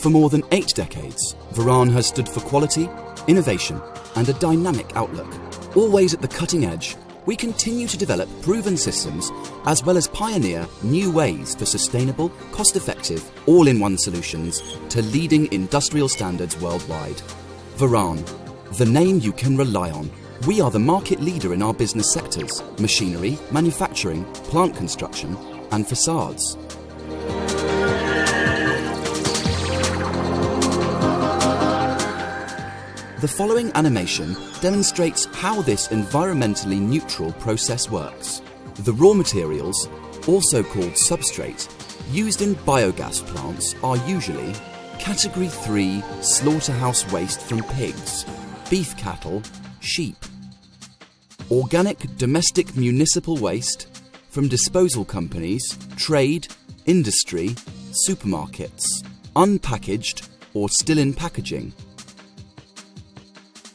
For more than 8 decades, Varan has stood for quality, innovation, and a dynamic outlook. Always at the cutting edge, we continue to develop proven systems as well as pioneer new ways for sustainable, cost-effective, all-in-one solutions to leading industrial standards worldwide. Varan, the name you can rely on. We are the market leader in our business sectors: machinery, manufacturing, plant construction, and facades. The following animation demonstrates how this environmentally neutral process works. The raw materials, also called substrate, used in biogas plants are usually Category 3 slaughterhouse waste from pigs, beef cattle, sheep. Organic domestic municipal waste from disposal companies, trade, industry, supermarkets, unpackaged or still in packaging.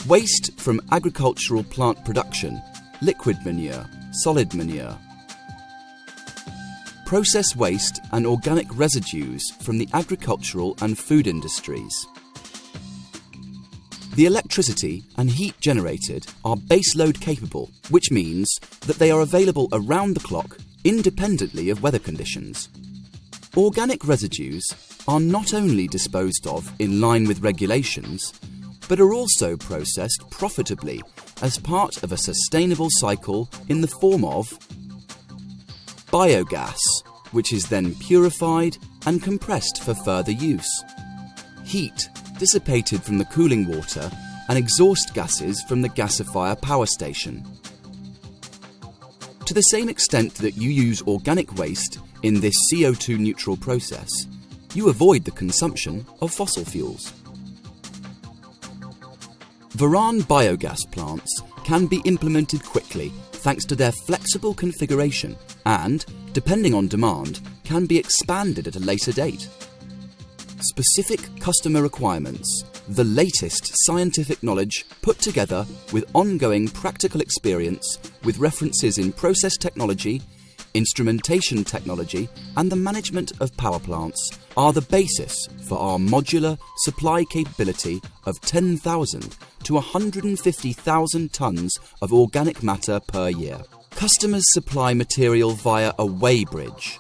Waste from agricultural plant production, liquid manure, solid manure. Process waste and organic residues from the agricultural and food industries. The electricity and heat generated are baseload capable, which means that they are available around the clock, independently of weather conditions. Organic residues are not only disposed of in line with regulations, but are also processed profitably as part of a sustainable cycle in the form of biogas, which is then purified and compressed for further use, heat dissipated from the cooling water, and exhaust gases from the gasifier power station. To the same extent that you use organic waste in this CO2 neutral process, you avoid the consumption of fossil fuels. Varan biogas plants can be implemented quickly thanks to their flexible configuration and, depending on demand, can be expanded at a later date. Specific customer requirements, the latest scientific knowledge put together with ongoing practical experience with references in process technology, instrumentation technology, and the management of power plants are the basis for our modular supply capability of 10,000 to 150,000 tonnes of organic matter per year. Customers supply material via a weigh bridge,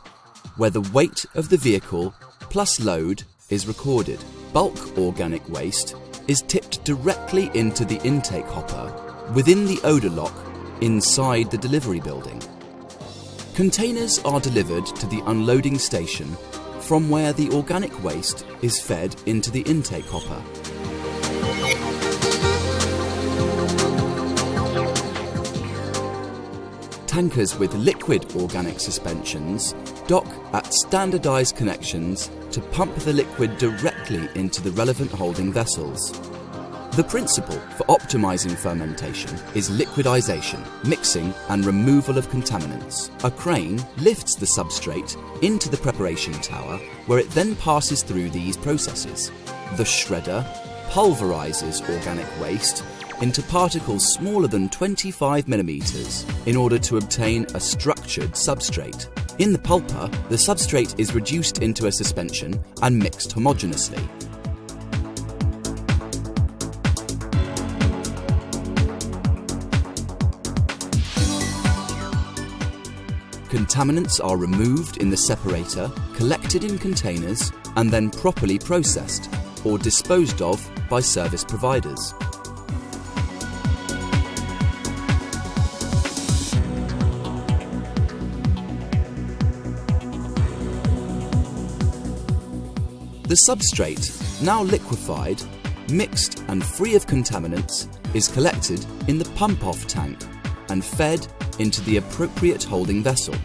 where the weight of the vehicle plus load is recorded. Bulk organic waste is tipped directly into the intake hopper within the odour lock inside the delivery building. Containers are delivered to the unloading station, from where the organic waste is fed into the intake hopper. Tankers with liquid organic suspensions dock at standardised connections to pump the liquid directly into the relevant holding vessels. The principle for optimizing fermentation is liquidization, mixing and removal of contaminants. A crane lifts the substrate into the preparation tower, where it then passes through these processes. The shredder pulverizes organic waste into particles smaller than 25 millimeters in order to obtain a structured substrate. In the pulper, the substrate is reduced into a suspension and mixed homogeneously. Contaminants are removed in the separator, collected in containers, and then properly processed or disposed of by service providers. The substrate, now liquefied, mixed and free of contaminants, is collected in the pump-off tank and fed into the appropriate holding vessel.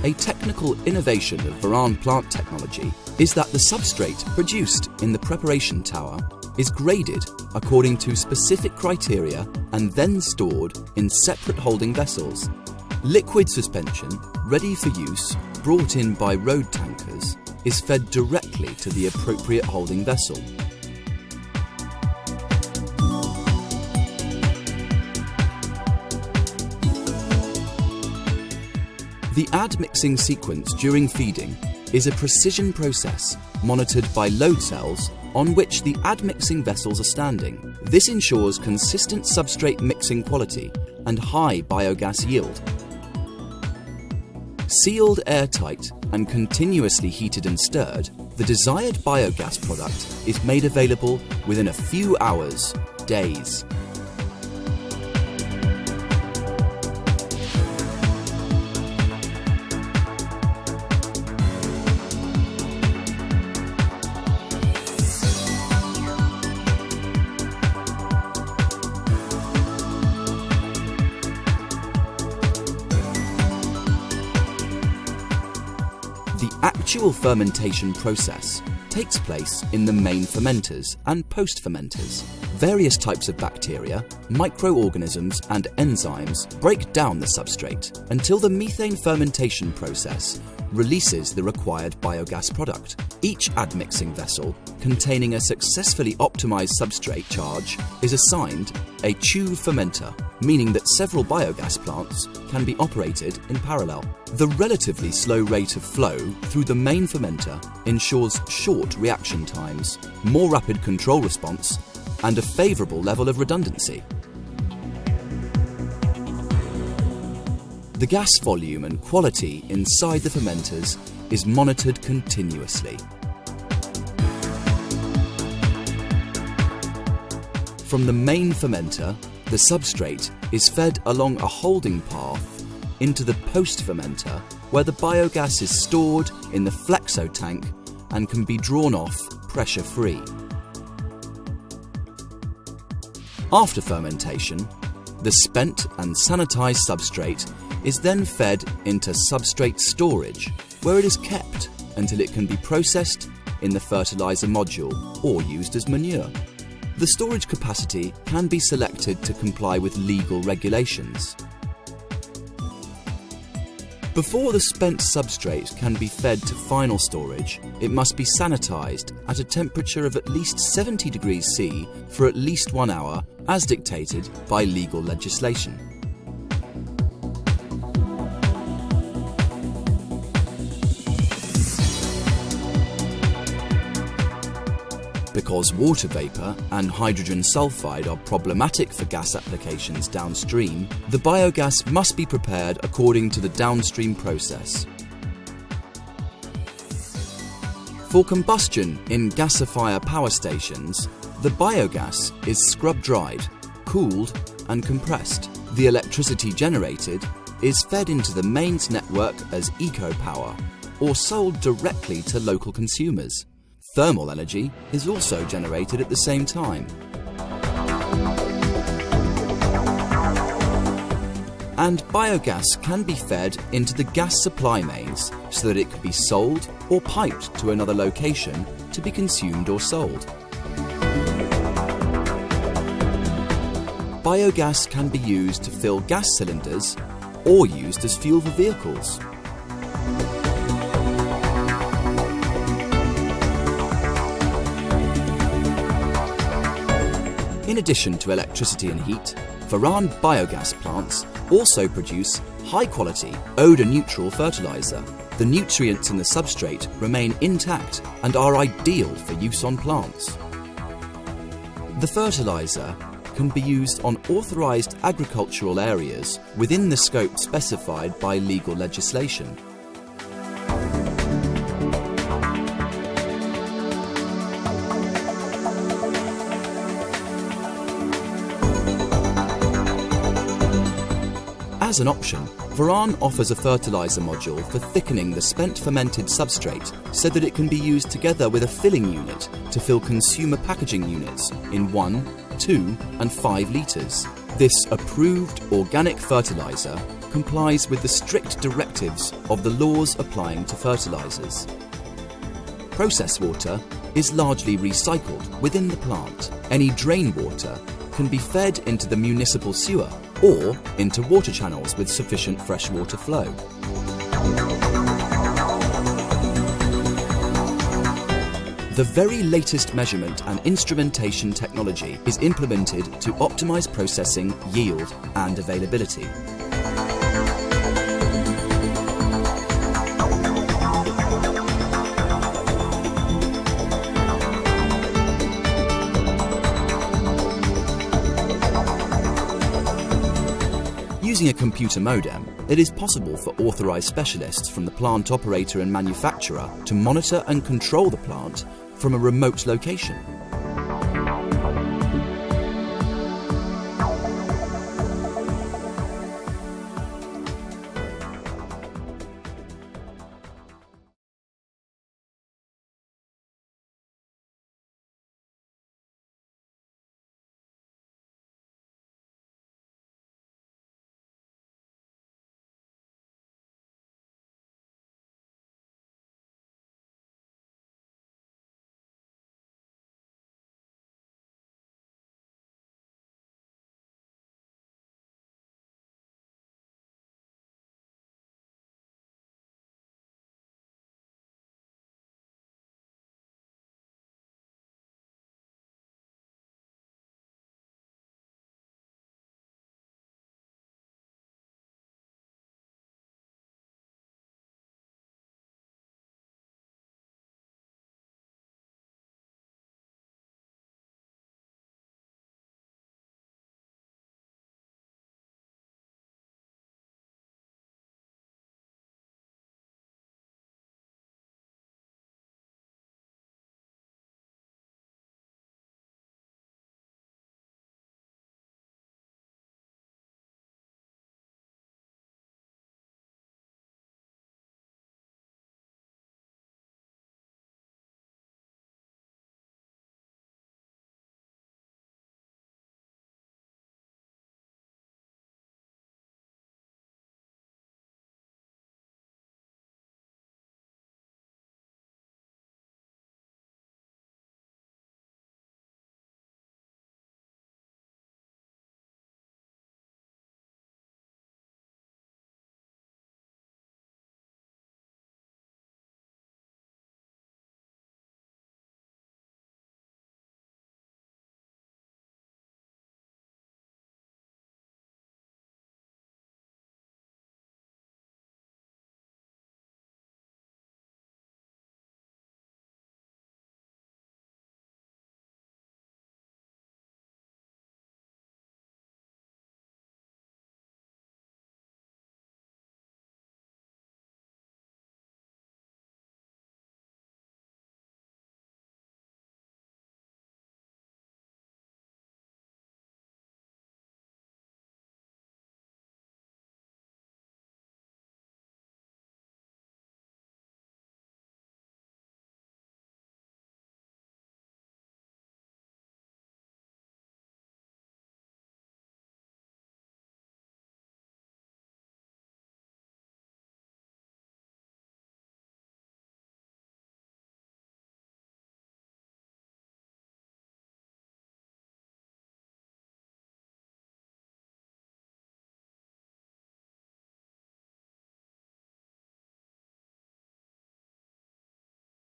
A technical innovation of Varan plant technology is that the substrate produced in the preparation tower is graded according to specific criteria and then stored in separate holding vessels. Liquid suspension, ready for use, brought in by road tankers, is fed directly to the appropriate holding vessel. The admixing sequence during feeding is a precision process monitored by load cells on which the admixing vessels are standing. This ensures consistent substrate mixing quality and high biogas yield. Sealed airtight and continuously heated and stirred, the desired biogas product is made available within a few hours, days. The actual fermentation process takes place in the main fermenters and post-fermenters. Various types of bacteria, microorganisms and enzymes break down the substrate until the methane fermentation process releases the required biogas product. Each admixing vessel containing a successfully optimized substrate charge is assigned a tube fermenter, meaning that several biogas plants can be operated in parallel. The relatively slow rate of flow through the main fermenter ensures short reaction times, more rapid control response, and a favourable level of redundancy. The gas volume and quality inside the fermenters is monitored continuously. From the main fermenter, the substrate is fed along a holding path into the post-fermenter, where the biogas is stored in the flexo tank and can be drawn off pressure-free. After fermentation, the spent and sanitized substrate is then fed into substrate storage, where it is kept until it can be processed in the fertilizer module or used as manure. The storage capacity can be selected to comply with legal regulations. Before the spent substrate can be fed to final storage, it must be sanitized at a temperature of at least 70 degrees C for at least 1 hour, as dictated by legal legislation. Because water vapour and hydrogen sulfide are problematic for gas applications downstream, the biogas must be prepared according to the downstream process. For combustion in gasifier power stations, the biogas is scrub-dried, cooled and compressed. The electricity generated is fed into the mains network as eco-power or sold directly to local consumers. Thermal energy is also generated at the same time. And biogas can be fed into the gas supply mains so that it can be sold or piped to another location to be consumed or sold. Biogas can be used to fill gas cylinders or used as fuel for vehicles. In addition to electricity and heat, Varan biogas plants also produce high-quality, odour-neutral fertiliser. The nutrients in the substrate remain intact and are ideal for use on plants. The fertiliser can be used on authorised agricultural areas within the scope specified by legal legislation. As an option, Varan offers a fertiliser module for thickening the spent fermented substrate so that it can be used together with a filling unit to fill consumer packaging units in 1, 2 and 5 litres. This approved organic fertiliser complies with the strict directives of the laws applying to fertilisers. Process water is largely recycled within the plant. Any drain water can be fed into the municipal sewer or into water channels with sufficient freshwater flow. The very latest measurement and instrumentation technology is implemented to optimise processing, yield and availability. Using a computer modem, it is possible for authorised specialists from the plant operator and manufacturer to monitor and control the plant from a remote location.